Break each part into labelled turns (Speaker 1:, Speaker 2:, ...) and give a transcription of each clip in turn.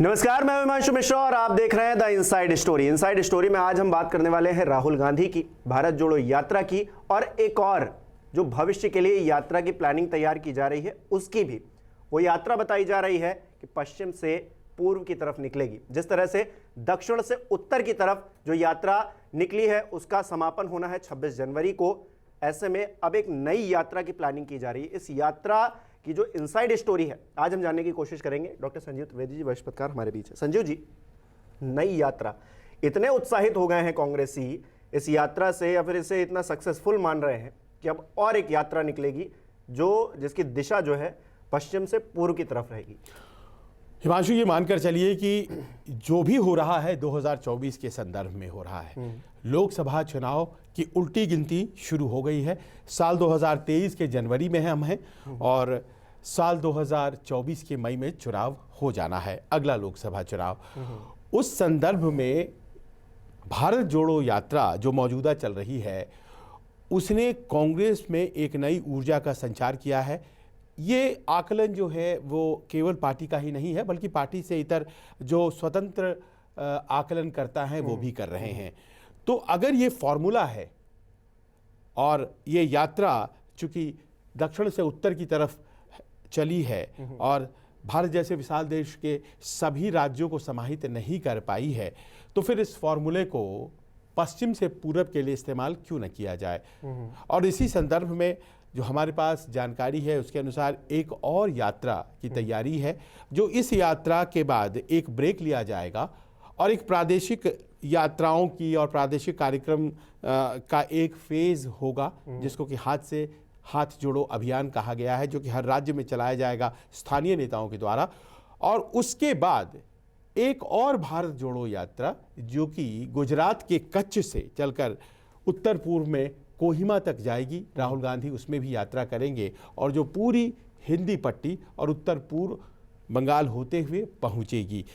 Speaker 1: नमस्कार, मैं हिमांशु मिश्रा और आप देख रहे हैं the inside story. Inside story में आज हम बात करने वाले हैं राहुल गांधी की भारत जोड़ो यात्रा की और एक और जो भविष्य के लिए यात्रा की प्लानिंग तैयार की जा रही है उसकी भी। वो यात्रा बताई जा रही है कि पश्चिम से पूर्व की तरफ निकलेगी। जिस तरह से दक्षिण से उत्तर की तरफ जो यात्रा निकली है उसका समापन होना है 26 जनवरी को। ऐसे में अब एक नई यात्रा की प्लानिंग की जा रही है। इस यात्रा की जो इनसाइड स्टोरी है आज हम जानने की कोशिश करेंगे। डॉक्टर संजीव त्रिवेदी जी वरिष्ठ पत्रकार हमारे बीच है। संजीव जी, नई यात्रा, इतने उत्साहित हो गए हैं कांग्रेसी इस यात्रा से या फिर इसे इतना सक्सेसफुल मान रहे हैं कि अब और एक यात्रा निकलेगी जो जिसकी दिशा जो है पश्चिम से पूर्व की तरफ रहेगी।
Speaker 2: हिमांशु, ये मानकर चलिए कि जो भी हो रहा है 2024 के संदर्भ में हो रहा है। लोकसभा चुनाव की उल्टी गिनती शुरू हो गई है। साल 2023 के जनवरी में हम हैं और साल 2024 के मई में चुनाव हो जाना है, अगला लोकसभा चुनाव। उस संदर्भ में भारत जोड़ो यात्रा जो मौजूदा चल रही है उसने कांग्रेस में एक नई ऊर्जा का संचार किया है। ये आकलन जो है वो केवल पार्टी का ही नहीं है बल्कि पार्टी से इतर जो स्वतंत्र आकलन करता है वो भी कर रहे हैं। तो अगर ये फॉर्मूला है और ये यात्रा चूंकि दक्षिण से उत्तर की तरफ चली है और भारत जैसे विशाल देश के सभी राज्यों को समाहित नहीं कर पाई है, तो फिर इस फॉर्मूले को पश्चिम से पूरब के लिए इस्तेमाल क्यों न किया जाए। और इसी संदर्भ में जो हमारे पास जानकारी है उसके अनुसार एक और यात्रा की तैयारी है, जो इस यात्रा के बाद एक ब्रेक लिया जाएगा और एक प्रादेशिक यात्राओं की और प्रादेशिक कार्यक्रम का एक फेज होगा जिसको कि हाथ से हाथ जोड़ो अभियान कहा गया है, जो कि हर राज्य में चलाया जाएगा स्थानीय नेताओं के द्वारा। और उसके बाद एक और भारत जोड़ो यात्रा जो कि गुजरात के कच्छ से चलकर उत्तर पूर्व में कोहिमा तक जाएगी। राहुल गांधी उसमें भी यात्रा करेंगे और जो पूरी हिंदी पट्टी और उत्तर पूर्व बंगाल होते हुए पहुंचेगी।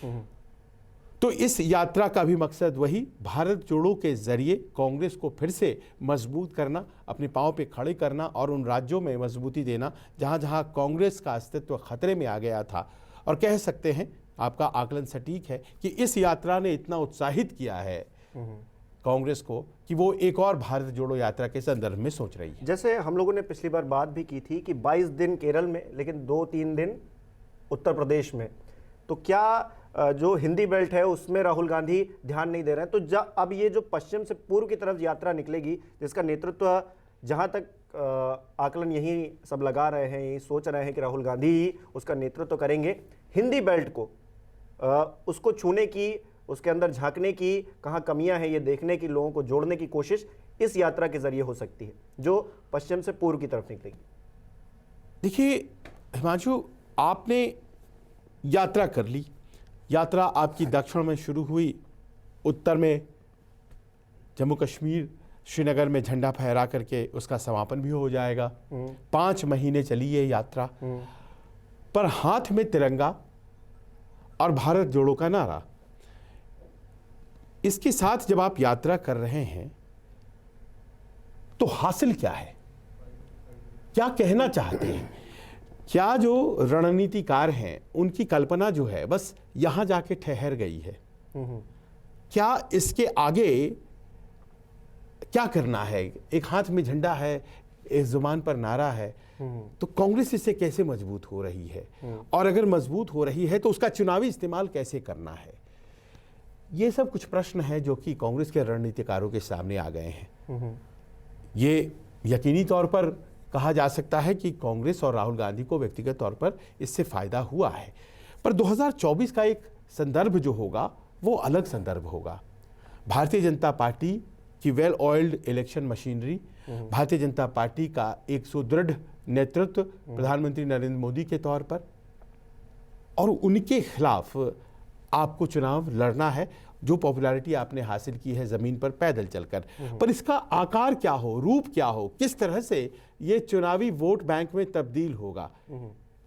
Speaker 2: तो इस यात्रा का भी मकसद वही भारत जोड़ो के जरिए कांग्रेस को फिर से मजबूत करना, अपने पांव पे खड़े करना और उन राज्यों में मजबूती देना जहां जहां कांग्रेस का अस्तित्व खतरे में आ गया था। और कह सकते हैं, आपका आकलन सटीक है कि इस यात्रा ने इतना उत्साहित किया है कांग्रेस को कि वो एक और भारत जोड़ो यात्रा के संदर्भ में सोच रही है।
Speaker 1: जैसे हम लोगों ने पिछली बार बात भी की थी कि 22 दिन केरल में लेकिन 2-3 दिन उत्तर प्रदेश में, तो क्या जो हिंदी बेल्ट है उसमें राहुल गांधी ध्यान नहीं दे रहे हैं? तो अब ये जो पश्चिम से पूर्व की तरफ यात्रा निकलेगी जिसका नेतृत्व जहां तक आकलन यही सब लगा रहे हैं, यही सोच रहे हैं कि राहुल गांधी ही उसका नेतृत्व करेंगे। हिंदी बेल्ट को उसको छूने की, उसके अंदर झांकने की, कहाँ कमियां हैं ये देखने की, लोगों को जोड़ने की कोशिश इस यात्रा के जरिए हो सकती है जो पश्चिम से पूर्व की तरफ निकलेगी।
Speaker 2: देखिए हिमांशु, आपने यात्रा कर ली, यात्रा आपकी दक्षिण में शुरू हुई, उत्तर में जम्मू कश्मीर श्रीनगर में झंडा फहरा करके उसका समापन भी हो जाएगा। 5 महीने चली ये यात्रा, पर हाथ में तिरंगा और भारत जोड़ो का नारा। इसके साथ जब आप यात्रा कर रहे हैं तो हासिल क्या है, क्या कहना चाहते हैं? क्या जो रणनीतिकार हैं उनकी कल्पना जो है बस यहां जाके ठहर गई है? क्या इसके आगे क्या करना है? एक हाथ में झंडा है, एक जुबान पर नारा है, तो कांग्रेस इससे कैसे मजबूत हो रही है? और अगर मजबूत हो रही है तो उसका चुनावी इस्तेमाल कैसे करना है? ये सब कुछ प्रश्न हैं जो कि कांग्रेस के रणनीतिकारों के सामने आ गए हैं। ये यकीनी तौर पर कहा जा सकता है कि कांग्रेस और राहुल गांधी को व्यक्तिगत तौर पर इससे फायदा हुआ है, पर 2024 का एक संदर्भ जो होगा वो अलग संदर्भ होगा। भारतीय जनता पार्टी की well oiled election machinery, Bharatiya Janata party का एक सुदृढ़ नेतृत्व प्रधानमंत्री नरेंद्र मोदी के तौर पर, और उनके खिलाफ आपको चुनाव लड़ना है। जो पॉपुलैरिटी आपने हासिल की है जमीन पर पैदल चलकर, पर इसका आकार क्या हो, रूप क्या हो, किस तरह से ये चुनावी वोट बैंक में तब्दील होगा,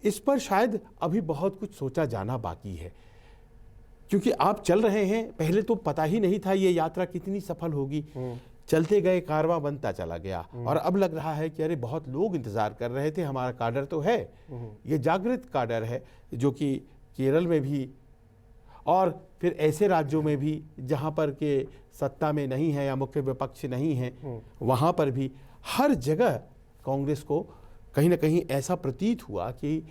Speaker 2: इस पर शायद अभी बहुत कुछ सोचा जाना बाकी है। क्योंकि आप चल रहे हैं, पहले तो पता ही नहीं था ये यात्रा कितनी सफल होगी। चलते गए कारवां बनता चला गया और अब लग रहा है कि अरे बहुत लोग इंतजार कर रहे थे, हमारा काडर तो है। ये जागृत काडर है जो कि केरल में भी और फिर ऐसे राज्यों में भी जहाँ पर के सत्ता में नहीं है या मुख्य विपक्ष नहीं है, वहाँ पर भी हर जगह कांग्रेस को कहीं ना कहीं ऐसा प्रतीत हुआ कि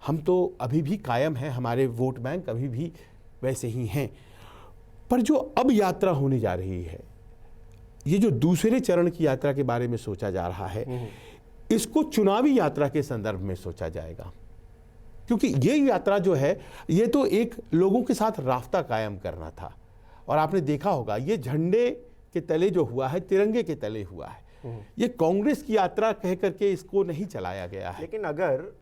Speaker 2: हम तो अभी भी कायम हैं, हमारे वोट बैंक अभी भी वैसे ही हैं। पर जो अब यात्रा होने जा रही है, ये जो दूसरे चरण की यात्रा के बारे में सोचा जा रहा है, इसको चुनावी यात्रा के संदर्भ में सोचा जाएगा, क्योंकि ये यात्रा जो है ये तो एक लोगों के साथ राफ्ता कायम करना था। और आपने देखा होगा ये झंडे के तले जो हुआ है, तिरंगे के तले हुआ है, ये कांग्रेस की यात्रा कह करके इसको नहीं चलाया गया है।
Speaker 1: लेकिन अगर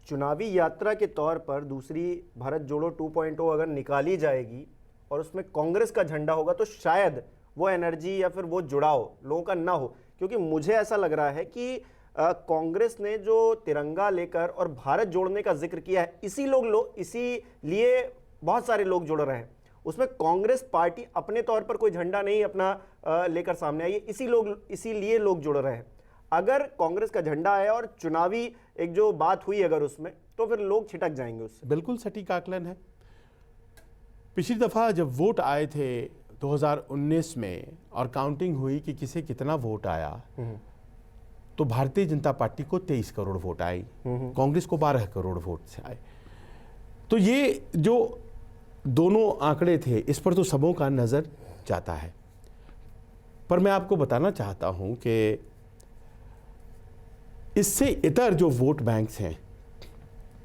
Speaker 1: चुनावी यात्रा के तौर पर दूसरी भारत जोड़ो 2.0 अगर निकाली जाएगी और उसमें कांग्रेस का झंडा होगा, तो शायद वो एनर्जी या फिर वो जुड़ाव लोगों का ना हो। क्योंकि मुझे ऐसा लग रहा है कि कांग्रेस ने जो तिरंगा लेकर और भारत जोड़ने का जिक्र किया है, इसीलिए बहुत सारे लोग जुड़ रहे हैं। उसमें कांग्रेस पार्टी अपने तौर पर कोई झंडा नहीं अपना लेकर सामने आई है, इसीलिए लोग जुड़ रहे हैं। अगर कांग्रेस का झंडा है और चुनावी एक जो बात हुई अगर उसमें, तो फिर लोग छिटक जाएंगे उससे।
Speaker 2: बिल्कुल सटीक आकलन है। पिछली दफा जब वोट आए थे 2019 में और काउंटिंग हुई कि किसे कितना वोट आया, तो भारतीय जनता पार्टी को 23 करोड़ वोट आई, कांग्रेस को 12 करोड़ वोट से आए। तो ये जो दोनों आंकड़े थे, इस पर तो सबों का नजर जाता है। पर मैं आपको बताना चाहता हूं कि इससे इतर जो वोट बैंक्स हैं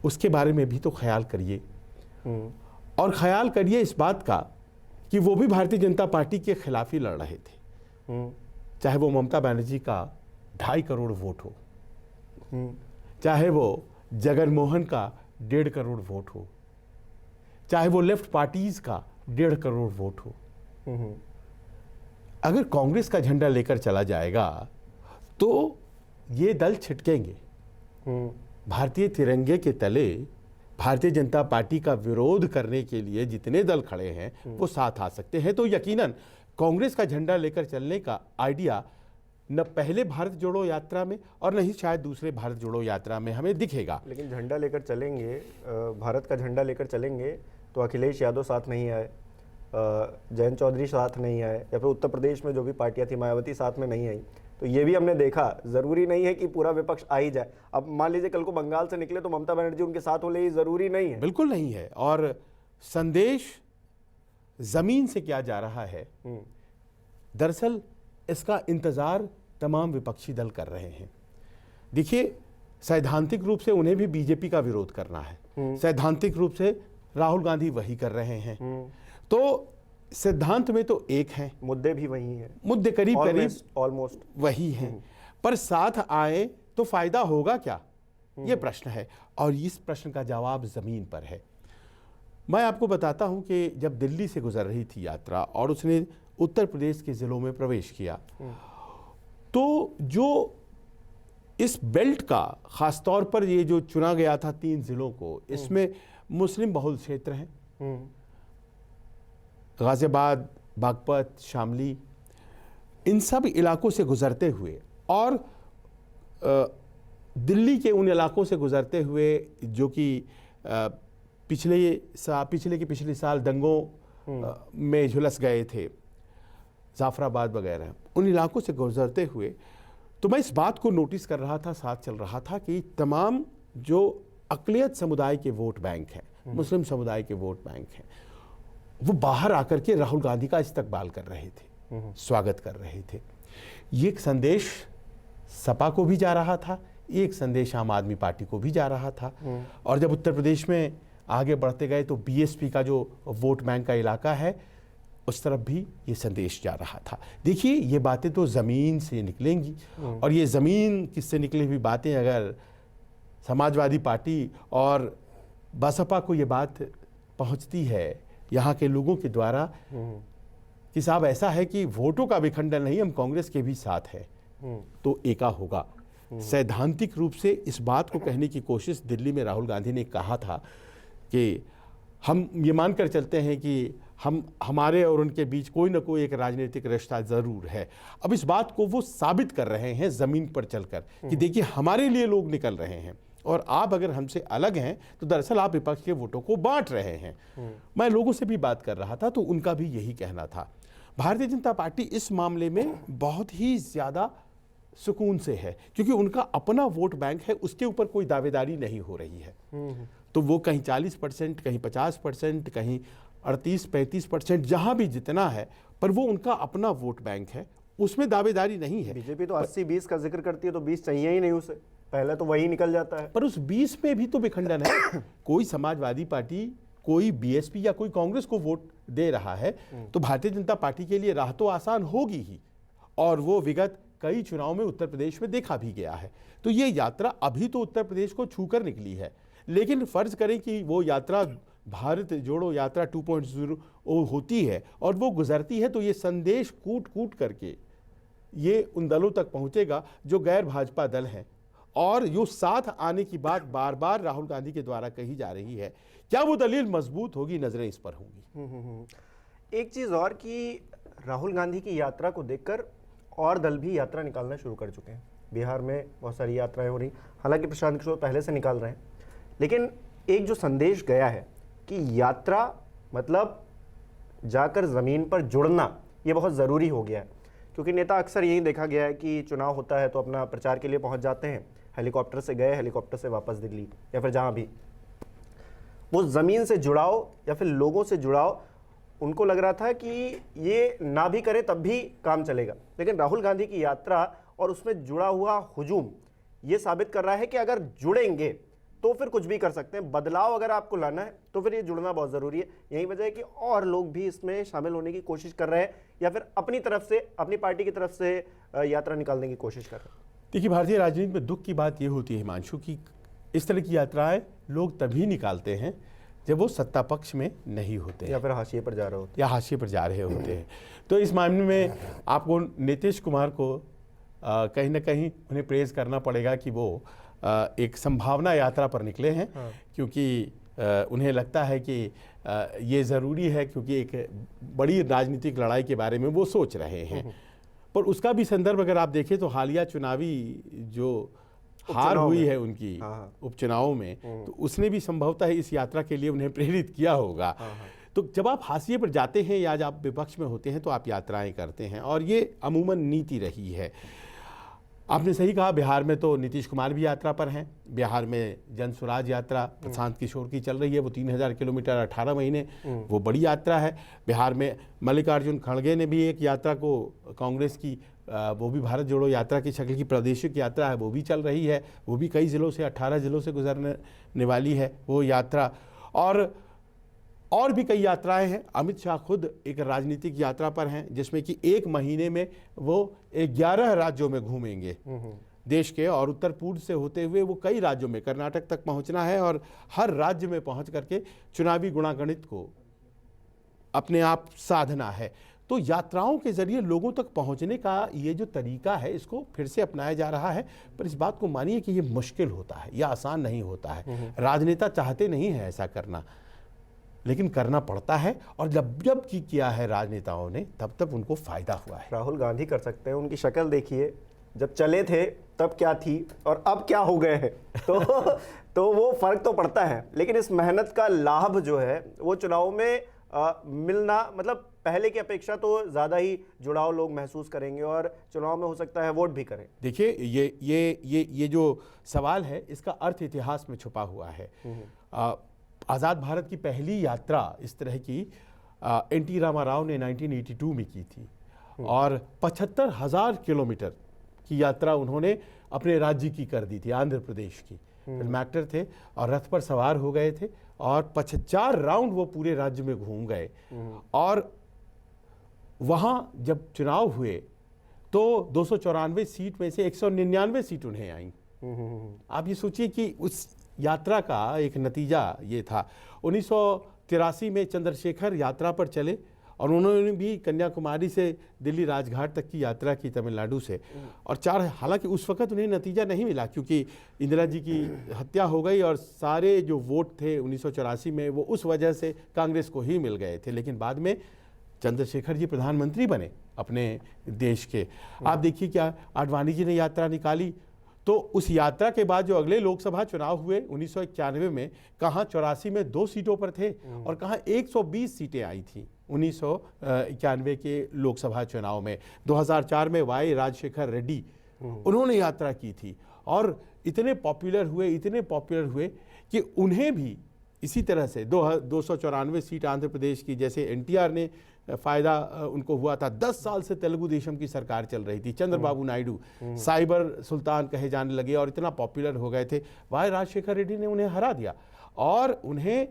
Speaker 2: उसके बारे में भी तो ख्याल करिए, और ख्याल करिए इस बात का कि वो भी भारतीय जनता पार्टी के खिलाफ ही लड़ रहे थे। चाहे वो ममता बनर्जी का 2.5 करोड़ वोट हो, चाहे वो जगन मोहन का 1.5 करोड़ वोट हो, चाहे वो लेफ्ट पार्टीज का 1.5 करोड़ वोट हो। अगर कांग्रेस का झंडा लेकर चला जाएगा तो ये दल छिटकेंगे। भारतीय तिरंगे के तले भारतीय जनता पार्टी का विरोध करने के लिए जितने दल खड़े हैं वो साथ आ सकते हैं। तो यकीनन कांग्रेस का झंडा लेकर चलने का आइडिया न पहले भारत जोड़ो यात्रा में और न ही शायद दूसरे भारत जोड़ो यात्रा में हमें दिखेगा।
Speaker 1: लेकिन झंडा लेकर चलेंगे, भारत का झंडा लेकर चलेंगे तो अखिलेश यादव साथ नहीं आए, जयंत चौधरी साथ नहीं आए, या फिर उत्तर प्रदेश में जो भी पार्टियां थी मायावती साथ में नहीं आई। तो ये भी हमने देखा, जरूरी नहीं है कि पूरा विपक्ष आ ही जाए। अब मान लीजिए कल को बंगाल से निकले तो ममता बनर्जी उनके साथ हो, ले जरूरी नहीं है।
Speaker 2: बिल्कुल नहीं है। और संदेश जमीन से क्या जा रहा है, दरअसल इसका इंतजार तमाम विपक्षी दल कर रहे हैं। देखिए, सैद्धांतिक रूप से उन्हें भी बीजेपी का विरोध करना है, सैद्धांतिक रूप से राहुल गांधी वही कर रहे हैं। तो सिद्धांत में तो एक है,
Speaker 1: मुद्दे भी वही हैं,
Speaker 2: मुद्दे करीब
Speaker 1: ऑलमोस्ट
Speaker 2: वही हैं, पर साथ आए तो फायदा होगा क्या, ये प्रश्न है। और इस प्रश्न का जवाब जमीन पर है। मैं आपको बताता हूं कि जब दिल्ली से गुजर रही थी यात्रा और उसने उत्तर प्रदेश के जिलों में प्रवेश किया, तो जो इस बेल्ट का खासतौर पर ये जो चुना गया था 3 जिलों को, इसमें मुस्लिम बहुल क्षेत्र हैं, गाजियाबाद, बागपत, शामली, इन सब इलाकों से गुजरते हुए और दिल्ली के उन इलाकों से गुजरते हुए जो कि पिछले साल दंगों में झुलस गए थे, जाफराबाद वगैरह, उन इलाकों से गुजरते हुए, तो मैं इस बात को नोटिस कर रहा था, साथ चल रहा था कि तमाम जो अक़लियत समुदाय के वोट बैंक हैं, मुस्लिम समुदाय के वोट बैंक हैं, वो बाहर आकर के राहुल गांधी का इस्तकबाल कर रहे थे, स्वागत कर रहे थे। ये एक संदेश सपा को भी जा रहा था, एक संदेश आम आदमी पार्टी को भी जा रहा था। और जब उत्तर प्रदेश में आगे बढ़ते गए तो बीएसपी का जो वोट बैंक का इलाका है, उस तरफ भी ये संदेश जा रहा था। देखिए, ये बातें तो ज़मीन से निकलेंगी, और ये ज़मीन किससे निकली हुई बातें अगर समाजवादी पार्टी और बसपा को ये बात पहुंचती है यहाँ के लोगों के द्वारा कि साहब ऐसा है कि वोटों का विखंडन नहीं, हम कांग्रेस के भी साथ हैं, तो एका होगा। सैद्धांतिक रूप से इस बात को कहने की कोशिश दिल्ली में राहुल गांधी ने कहा था कि हम ये मानकर चलते हैं कि हमारे और उनके बीच कोई ना कोई एक राजनीतिक रिश्ता ज़रूर है। अब इस बात को वो साबित कर रहे हैं ज़मीन पर चलकर कि देखिए हमारे लिए लोग निकल रहे हैं और आप अगर हमसे अलग हैं तो दरअसल आप विपक्ष के वोटों को बांट रहे हैं। मैं लोगों से भी बात कर रहा था तो उनका भी यही कहना था। भारतीय जनता पार्टी इस मामले में बहुत ही ज़्यादा सुकून से है क्योंकि उनका अपना वोट बैंक है, उसके ऊपर कोई दावेदारी नहीं हो रही है। तो वो कहीं 40%, कहीं 50%, कहीं 38-35%, जहां भी जितना है, पर वो उनका अपना वोट बैंक है, उसमें दावेदारी नहीं है।
Speaker 1: बीजेपी तो 80-20 का जिक्र करती है, तो 20 चाहिए ही नहीं उसे, पहले तो वही निकल जाता है।
Speaker 2: पर उस 20 में भी तो विखंडन है। कोई समाजवादी पार्टी, कोई बीएसपी या कोई कांग्रेस को वोट दे रहा है तो भारतीय जनता पार्टी के लिए राह तो आसान होगी ही, और वो विगत कई चुनाव में उत्तर प्रदेश में देखा भी गया है। तो ये यात्रा अभी तो उत्तर प्रदेश को छूकर निकली है, लेकिन फर्ज करें कि वो यात्रा भारत जोड़ो यात्रा 2.0 होती है और वो गुजरती है, तो ये संदेश कूट कूट करके ये उन दलों तक पहुंचेगा जो गैर भाजपा दल हैं, और जो साथ आने की बात बार बार राहुल गांधी के द्वारा कही जा रही है, क्या वो दलील मजबूत होगी? नजरें इस पर होंगी।
Speaker 1: एक चीज और कि राहुल गांधी की यात्रा को देखकर और दल भी यात्रा निकालना शुरू कर चुके हैं। बिहार में बहुत सारी यात्राएं हो रही, हालांकि प्रशांत किशोर पहले से निकाल रहे हैं, लेकिन एक जो संदेश गया है कि यात्रा मतलब जाकर ज़मीन पर जुड़ना, ये बहुत ज़रूरी हो गया है। क्योंकि नेता अक्सर यही देखा गया है कि चुनाव होता है तो अपना प्रचार के लिए पहुंच जाते हैं, हेलीकॉप्टर से गए, हेलीकॉप्टर से वापस दिल्ली या फिर जहां भी, वो ज़मीन से जुड़ाव या फिर लोगों से जुड़ाव उनको लग रहा था कि ये ना भी करे तब भी काम चलेगा। लेकिन राहुल गांधी की यात्रा और उसमें जुड़ा हुआ हुजूम ये साबित कर रहा है कि अगर जुड़ेंगे तो फिर कुछ भी कर सकते हैं। बदलाव अगर आपको लाना है तो फिर ये जुड़ना बहुत ज़रूरी है। यही वजह है कि और लोग भी इसमें शामिल होने की कोशिश कर रहे हैं या फिर अपनी तरफ से, अपनी पार्टी की तरफ से यात्रा निकालने की कोशिश कर रहे हैं।
Speaker 2: देखिए, भारतीय राजनीति में दुख की बात ये होती है हिमांशु कि इस तरह की यात्राएं लोग तभी निकालते हैं जब वो सत्ता पक्ष में नहीं होते
Speaker 1: या फिर हाशिए पर जा रहे होते
Speaker 2: या हाशिए पर जा रहे होते हैं। तो इस मामले में आपको नीतीश कुमार को कहीं ना कहीं उन्हें प्रेज करना पड़ेगा कि वो एक संभावना यात्रा पर निकले हैं। हाँ। क्योंकि उन्हें लगता है कि ये ज़रूरी है, क्योंकि एक बड़ी राजनीतिक लड़ाई के बारे में वो सोच रहे हैं। पर उसका भी संदर्भ अगर आप देखें तो हालिया चुनावी जो हार हुई है उनकी उपचुनावों में, तो उसने भी संभवतः इस यात्रा के लिए उन्हें प्रेरित किया होगा। तो जब आप हाशिए पर जाते हैं या जब आप विपक्ष में होते हैं तो आप यात्राएं करते हैं, और ये अमूमन नीति रही है। आपने सही कहा, बिहार में तो नीतीश कुमार भी यात्रा पर हैं। बिहार में जन स्वराज यात्रा प्रशांत किशोर की चल रही है, वो 3000 किलोमीटर 18 महीने, वो बड़ी यात्रा है। बिहार में मल्लिकार्जुन खड़गे ने भी एक यात्रा को, कांग्रेस की, वो भी भारत जोड़ो यात्रा की शक्ल की प्रादेशिक यात्रा है, वो भी चल रही है। वो भी कई ज़िलों से, 18 ज़िलों से गुजरने वाली है वो यात्रा। और भी कई यात्राएं हैं। अमित शाह खुद एक राजनीतिक यात्रा पर हैं, जिसमें कि 1 महीने में वो 11 राज्यों में घूमेंगे देश के, और उत्तर पूर्व से होते हुए वो कई राज्यों में, कर्नाटक तक पहुंचना है, और हर राज्य में पहुंच करके चुनावी गुणागणित को अपने आप साधना है। तो यात्राओं के जरिए लोगों तक पहुंचने का ये जो तरीका है, इसको फिर से अपनाया जा रहा है। पर इस बात को मानिए कि ये मुश्किल होता है, यह आसान नहीं होता है। राजनेता चाहते नहीं है ऐसा करना, लेकिन करना पड़ता है, और जब की किया है राजनेताओं ने, तब तक उनको फायदा हुआ है।
Speaker 1: राहुल गांधी कर सकते हैं, उनकी शक्ल देखिए, जब चले थे तब क्या थी और अब क्या हो गए हैं, तो वो फर्क तो पड़ता है। लेकिन इस मेहनत का लाभ जो है वो चुनाव में मिलना, मतलब पहले की अपेक्षा तो ज़्यादा ही जुड़ाव लोग महसूस करेंगे और चुनाव में हो सकता है वोट भी करें।
Speaker 2: देखिए, ये जो सवाल है, इसका अर्थ इतिहास में छुपा हुआ है। आज़ाद भारत की पहली यात्रा इस तरह की एन.टी. रामाराव ने 1982 में की थी, और 75,000 किलोमीटर की यात्रा उन्होंने अपने राज्य की कर दी थी, आंध्र प्रदेश की। फिल्म एक्टर थे और रथ पर सवार हो गए थे, और 4 राउंड वो पूरे राज्य में घूम गए। और वहाँ जब चुनाव हुए तो 294 सीट में से 199 सीट उन्हें आई। आप ये सोचिए कि उस यात्रा का एक नतीजा ये था। 1983 में चंद्रशेखर यात्रा पर चले, और उन्होंने भी कन्याकुमारी से दिल्ली राजघाट तक की यात्रा की तमिलनाडु से, और हालांकि उस वक्त उन्हें नतीजा नहीं मिला, क्योंकि इंदिरा जी की हत्या हो गई, और सारे जो वोट थे 1984 में वो उस वजह से कांग्रेस को ही मिल गए थे। लेकिन बाद में चंद्रशेखर जी प्रधानमंत्री बने अपने देश के। आप देखिए, क्या आडवाणी जी ने यात्रा निकाली, तो उस यात्रा के बाद जो अगले लोकसभा चुनाव हुए 1991 में, कहाँ 84 में 2 सीटों पर थे और कहाँ 120 सीटें आई थी 1991 के लोकसभा चुनाव में। 2004 में वाई राजशेखर रेड्डी उन्होंने यात्रा की थी और इतने पॉपुलर हुए कि उन्हें भी इसी तरह से 294 सीट आंध्र प्रदेश की, जैसे एनटीआर ने फायदा उनको हुआ था। 10 साल से तेलुगु देशम की सरकार चल रही थी, चंद्रबाबू नायडू साइबर सुल्तान कहे जाने लगे और इतना पॉपुलर हो गए थे। वाई राजशेखर रेड्डी ने उन्हें हरा दिया और उन्हें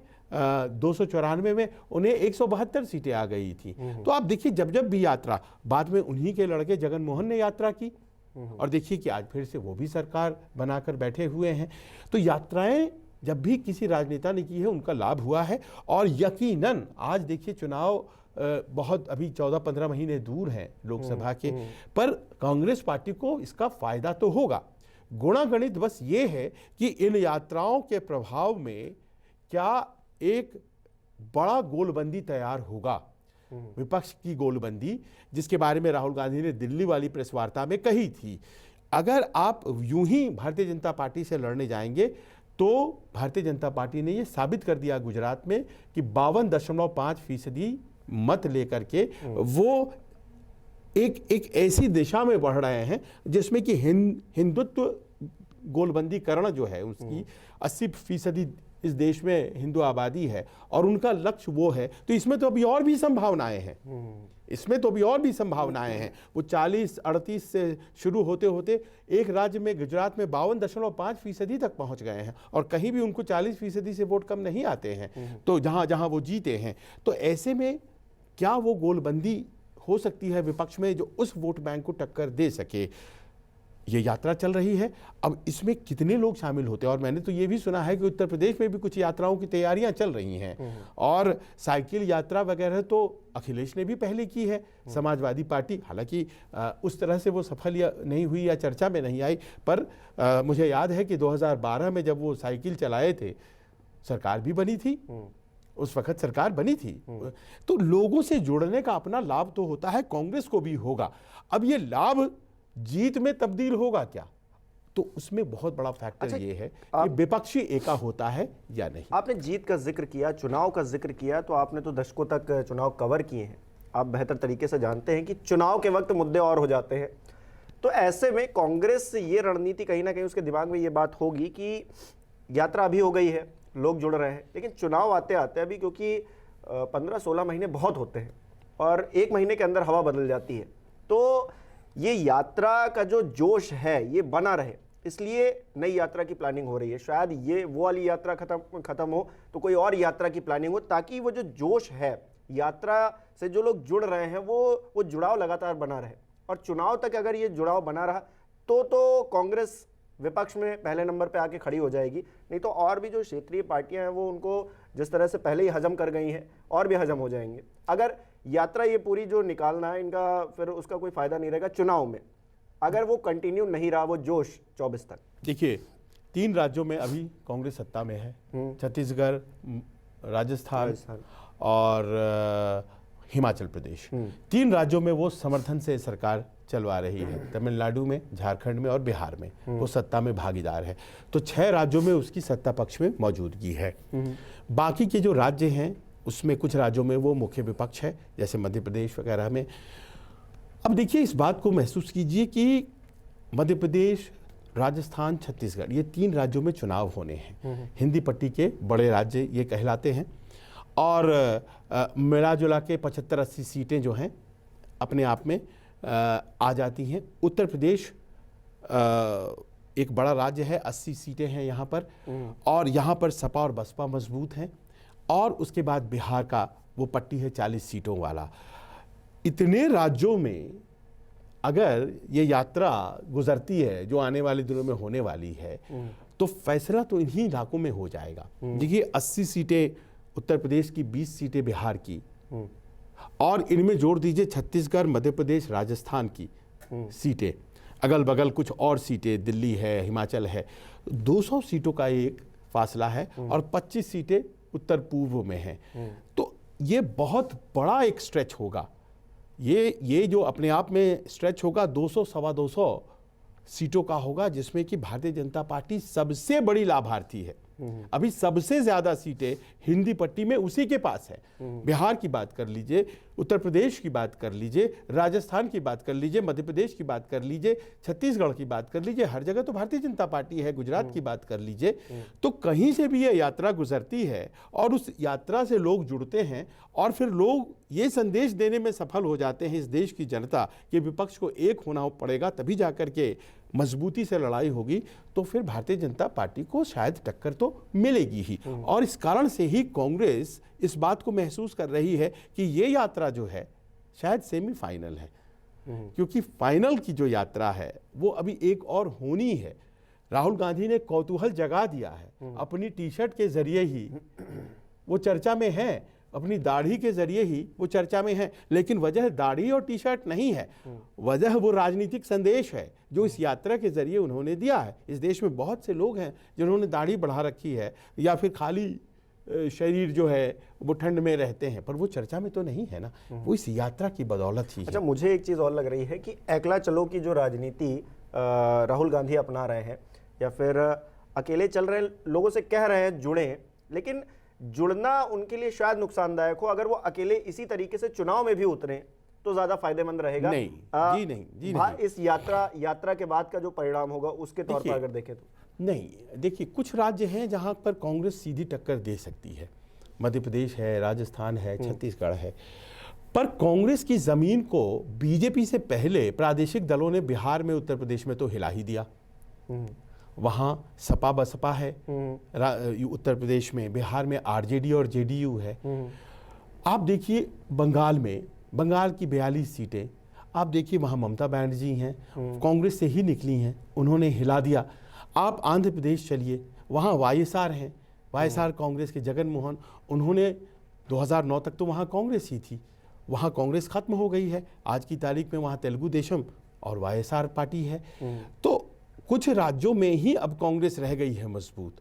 Speaker 2: 294 में उन्हें 172 सीटें आ गई थी। तो आप देखिए, जब भी यात्रा, बाद में उन्हीं के लड़के जगन मोहन ने यात्रा की और देखिए कि आज फिर से वो भी सरकार बनाकर बैठे हुए हैं। तो यात्राएं जब भी किसी राजनेता ने की है उनका लाभ हुआ है। और यकीनन आज देखिए चुनाव बहुत अभी 14-15 महीने दूर हैं लोकसभा के, पर कांग्रेस पार्टी को इसका फायदा तो होगा। गुणागणित बस ये है कि इन यात्राओं के प्रभाव में क्या एक बड़ा गोलबंदी तैयार होगा, विपक्ष की गोलबंदी, जिसके बारे में राहुल गांधी ने दिल्ली वाली प्रेस वार्ता में कही थी। अगर आप यूं ही भारतीय जनता पार्टी से लड़ने जाएंगे तो भारतीय जनता पार्टी ने यह साबित कर दिया गुजरात में कि 52.5% मत लेकर के वो एक ऐसी दिशा में बढ़ रहे हैं जिसमें कि हिंदुत्व गोलबंदीकरण जो है उसकी 80% इस देश में हिंदू आबादी है और उनका लक्ष्य वो है। तो इसमें तो अभी और भी संभावनाएं हैं, वो 40-38 से शुरू होते होते एक राज्य में, गुजरात में 52.5% तक पहुंच गए हैं और कहीं भी उनको 40% से वोट कम नहीं आते हैं, तो जहां वो जीते हैं। तो ऐसे में क्या वो गोलबंदी हो सकती है विपक्ष में जो उस वोट बैंक को टक्कर दे सके। ये यात्रा चल रही है, अब इसमें कितने लोग शामिल होते हैं। और मैंने तो ये भी सुना है कि उत्तर प्रदेश में भी कुछ यात्राओं की तैयारियां चल रही हैं और साइकिल यात्रा वगैरह तो अखिलेश ने भी पहले की है। समाजवादी पार्टी, हालांकि उस तरह से वो सफल या नहीं हुई या चर्चा में नहीं आई, पर मुझे याद है कि 2012 में जब वो साइकिल चलाए थे, सरकार भी बनी थी, उस वक्त सरकार बनी थी। तो लोगों से जुड़ने का अपना लाभ तो होता है, कांग्रेस को भी होगा। अब ये लाभ जीत में तब्दील होगा क्या, तो उसमें बहुत बड़ा फैक्टर ये है कि विपक्षी एका होता है या नहीं।
Speaker 1: आपने जीत का जिक्र किया, चुनाव का जिक्र किया, तो आपने तो दशकों तक चुनाव कवर किए हैं, आप बेहतर तरीके से जानते हैं कि चुनाव के वक्त मुद्दे और हो जाते हैं। तो ऐसे में कांग्रेस ये रणनीति कहीं ना कहीं उसके दिमाग में ये बात होगी कि यात्रा अभी हो गई है, लोग जुड़ रहे हैं, लेकिन चुनाव आते आते अभी, क्योंकि 15-16 महीने बहुत होते हैं और 1 महीने के अंदर हवा बदल जाती है, तो ये यात्रा का जो जोश है ये बना रहे, इसलिए नई यात्रा की प्लानिंग हो रही है। शायद ये वो वाली यात्रा खत्म हो तो कोई और यात्रा की प्लानिंग हो, ताकि वो जो जोश है यात्रा से जो लोग जुड़ रहे हैं वो जुड़ाव लगातार बना रहे। और चुनाव तक अगर ये जुड़ाव बना रहा तो कांग्रेस विपक्ष में पहले नंबर पे आके खड़ी हो जाएगी, नहीं तो और भी जो क्षेत्रीय पार्टियां हैं वो उनको जिस तरह से पहले ही हजम कर गई हैं और भी हजम हो जाएंगे। अगर यात्रा ये पूरी जो निकालना है इनका, फिर उसका कोई फायदा नहीं रहेगा चुनाव में, अगर वो कंटिन्यू नहीं रहा वो जोश 24 तक।
Speaker 2: देखिए 3 राज्यों में अभी कांग्रेस सत्ता में है, छत्तीसगढ़, राजस्थान और हिमाचल प्रदेश। 3 राज्यों में वो समर्थन से सरकार चलवा रही है, तमिलनाडु में, झारखंड में और बिहार में वो सत्ता में भागीदार है। तो 6 राज्यों में उसकी सत्ता पक्ष में मौजूदगी है। बाकी के जो राज्य हैं उसमें कुछ राज्यों में वो मुख्य विपक्ष है, जैसे मध्य प्रदेश वगैरह में। अब देखिए इस बात को महसूस कीजिए कि मध्य प्रदेश, राजस्थान, छत्तीसगढ़, ये 3 राज्यों में चुनाव होने हैं। हिंदी पट्टी के बड़े राज्य ये कहलाते हैं और मिला जुला के 75-80 सीटें जो हैं अपने आप में आ जाती हैं। उत्तर प्रदेश एक बड़ा राज्य है, 80 सीटें हैं यहाँ पर और यहाँ पर सपा और बसपा मजबूत हैं। और उसके बाद बिहार का वो पट्टी है 40 सीटों वाला। इतने राज्यों में अगर ये यात्रा गुजरती है जो आने वाले दिनों में होने वाली है, तो फैसला तो इन्हीं इलाकों में हो जाएगा। देखिए 80 सीटें उत्तर प्रदेश की, 20 सीटें बिहार की और इनमें जोड़ दीजिए छत्तीसगढ़, मध्य प्रदेश, राजस्थान की सीटें, अगल बगल कुछ और सीटें, दिल्ली है, हिमाचल है, 200 सीटों का एक फासला है और 25 सीटें उत्तर पूर्व में हैं। तो ये बहुत बड़ा एक स्ट्रेच होगा। ये जो अपने आप में स्ट्रेच होगा 200-225 सीटों का होगा जिसमें कि भारतीय जनता पार्टी सबसे बड़ी लाभार्थी है। अभी सबसे ज्यादा सीटें हिंदी पट्टी में उसी के पास है। बिहार की बात कर लीजिए, उत्तर प्रदेश की बात कर लीजिए, राजस्थान की बात कर लीजिए, मध्य प्रदेश की बात कर लीजिए, छत्तीसगढ़ की बात कर लीजिए, हर जगह तो भारतीय जनता पार्टी है। गुजरात की बात कर लीजिए, तो कहीं से भी यह यात्रा गुजरती है और उस यात्रा से लोग जुड़ते हैं और फिर लोग ये संदेश देने में सफल हो जाते हैं इस देश की जनता कि विपक्ष को एक होना पड़ेगा, तभी जाकर के मजबूती से लड़ाई होगी। तो फिर भारतीय जनता पार्टी को शायद टक्कर तो मिलेगी ही। और इस कारण से ही कांग्रेस इस बात को महसूस कर रही है कि ये यात्रा जो है शायद सेमीफाइनल है, क्योंकि फाइनल की जो यात्रा है वो अभी एक और होनी है। राहुल गांधी ने कौतूहल जगा दिया है, अपनी टी शर्ट के जरिए ही वो चर्चा में है, अपनी दाढ़ी के जरिए ही वो चर्चा में है। लेकिन वजह दाढ़ी और टी शर्ट नहीं है, वजह वो राजनीतिक संदेश है जो इस यात्रा के जरिए उन्होंने दिया है। इस देश में बहुत से लोग हैं जिन्होंने दाढ़ी बढ़ा रखी है या फिर खाली शरीर जो है वो ठंड में रहते हैं, पर वो चर्चा में तो नहीं है ना, वो इस यात्रा की बदौलत ही है।
Speaker 1: अच्छा, मुझे एक चीज़ और लग रही है कि अकेला चलो की जो राजनीति राहुल गांधी अपना रहे हैं या फिर अकेले चल रहे लोगों से कह रहे हैं जुड़े, लेकिन जुड़ना उनके लिए शायद नुकसानदायक हो। अगर वो अकेले इसी तरीके से चुनाव में भी उतरे तो ज्यादा फायदेमंद रहेगा।
Speaker 2: नहीं, जी नहीं।
Speaker 1: इस यात्रा के बाद का जो परिणाम होगा उसके तौर पर अगर देखें तो
Speaker 2: नहीं, देखिए कुछ राज्य हैं जहां पर कांग्रेस सीधी टक्कर दे सकती है। मध्य प्रदेश है, राजस्थान है, छत्तीसगढ़ है। पर कांग्रेस की जमीन को बीजेपी से पहले प्रादेशिक दलों ने बिहार में, उत्तर प्रदेश में तो हिला ही दिया। वहाँ सपा बसपा है उत्तर प्रदेश में, बिहार में आरजेडी और जेडीयू है। आप देखिए बंगाल की 42 सीटें, आप देखिए वहाँ ममता बनर्जी हैं, कांग्रेस से ही निकली हैं, उन्होंने हिला दिया। आप आंध्र प्रदेश चलिए, वहाँ वाईएसआर हैं, वाईएसआर कांग्रेस के जगन मोहन, उन्होंने 2009 तक तो वहाँ कांग्रेस ही थी, वहाँ कांग्रेस खत्म हो गई है। आज की तारीख में वहाँ तेलुगु देशम और वाईएसआर पार्टी है। तो कुछ राज्यों में ही अब कांग्रेस रह गई है मजबूत।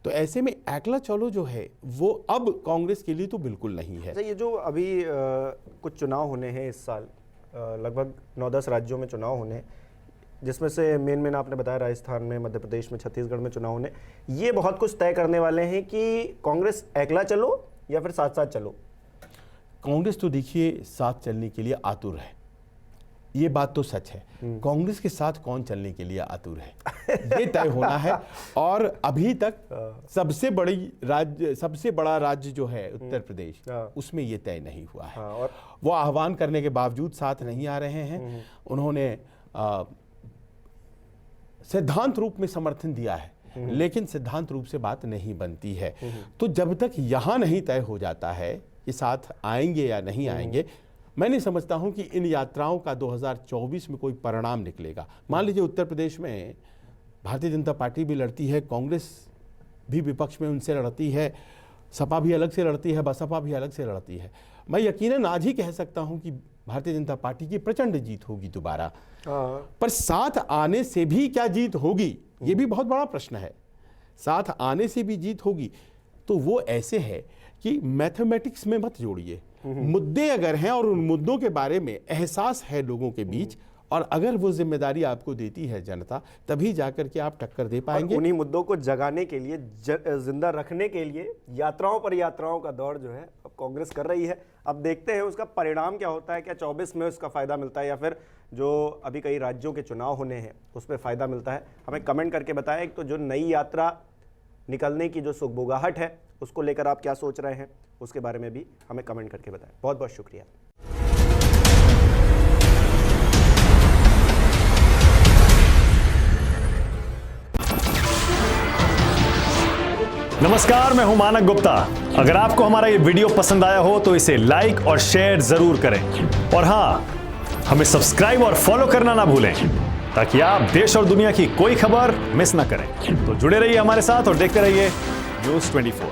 Speaker 2: तो ऐसे में अकेला चलो जो है वो अब कांग्रेस के लिए तो बिल्कुल नहीं है।
Speaker 1: ये जो अभी कुछ चुनाव होने हैं इस साल, लगभग 9-10 राज्यों में चुनाव होने हैं, जिसमें से मेन आपने बताया राजस्थान में, मध्य प्रदेश में, छत्तीसगढ़ में चुनाव होने, ये बहुत कुछ तय करने वाले हैं कि कांग्रेस अकेला चलो या फिर साथ साथ चलो।
Speaker 2: कांग्रेस तो देखिए साथ चलने के लिए आतुर है, ये बात तो सच है। कांग्रेस के साथ कौन चलने के लिए आतुर है ये तय होना है। और अभी तक सबसे बड़ा राज्य जो है उत्तर प्रदेश, उसमें ये तय नहीं हुआ है। और वो आह्वान करने के बावजूद साथ नहीं आ रहे हैं। उन्होंने सिद्धांत रूप में समर्थन दिया है, लेकिन सिद्धांत रूप से बात नहीं बनती है। तो जब तक यहां नहीं तय हो जाता है कि साथ आएंगे या नहीं आएंगे, मैं नहीं समझता हूं कि इन यात्राओं का 2024 में कोई परिणाम निकलेगा। मान लीजिए उत्तर प्रदेश में भारतीय जनता पार्टी भी लड़ती है, कांग्रेस भी विपक्ष में उनसे लड़ती है, सपा भी अलग से लड़ती है, बसपा भी अलग से लड़ती है। मैं यकीनन आज ही कह सकता हूं कि भारतीय जनता पार्टी की प्रचंड जीत होगी दोबारा। पर साथ आने से भी क्या जीत होगी, ये भी बहुत बड़ा प्रश्न है। साथ आने से भी जीत होगी तो वो ऐसे है कि मैथमेटिक्स में मत जोड़िए। मुद्दे अगर हैं और उन मुद्दों के बारे में एहसास है लोगों के बीच, और अगर वो जिम्मेदारी आपको देती है जनता, तभी जाकर के आप टक्कर दे पाएंगे।
Speaker 1: उन्हीं मुद्दों को जगाने के लिए, जिंदा रखने के लिए यात्राओं पर यात्राओं का दौर जो है अब कांग्रेस कर रही है। अब देखते हैं उसका परिणाम क्या होता है, क्या 24 में उसका फायदा मिलता है या फिर जो अभी कई राज्यों के चुनाव होने हैं उस पर फायदा मिलता है। हमें कमेंट करके बताएं। एक तो जो नई यात्रा निकलने की जो सुगबुगाहट है उसको लेकर आप क्या सोच रहे हैं, उसके बारे में भी हमें कमेंट करके बताएं। बहुत बहुत शुक्रिया।
Speaker 3: नमस्कार, मैं हूं मानक गुप्ता। अगर आपको हमारा ये वीडियो पसंद आया हो तो इसे लाइक और शेयर जरूर करें, और हां, हमें सब्सक्राइब और फॉलो करना ना भूलें ताकि आप देश और दुनिया की कोई खबर मिस ना करें। तो जुड़े रहिए हमारे साथ और देखते रहिए न्यूज़ 24।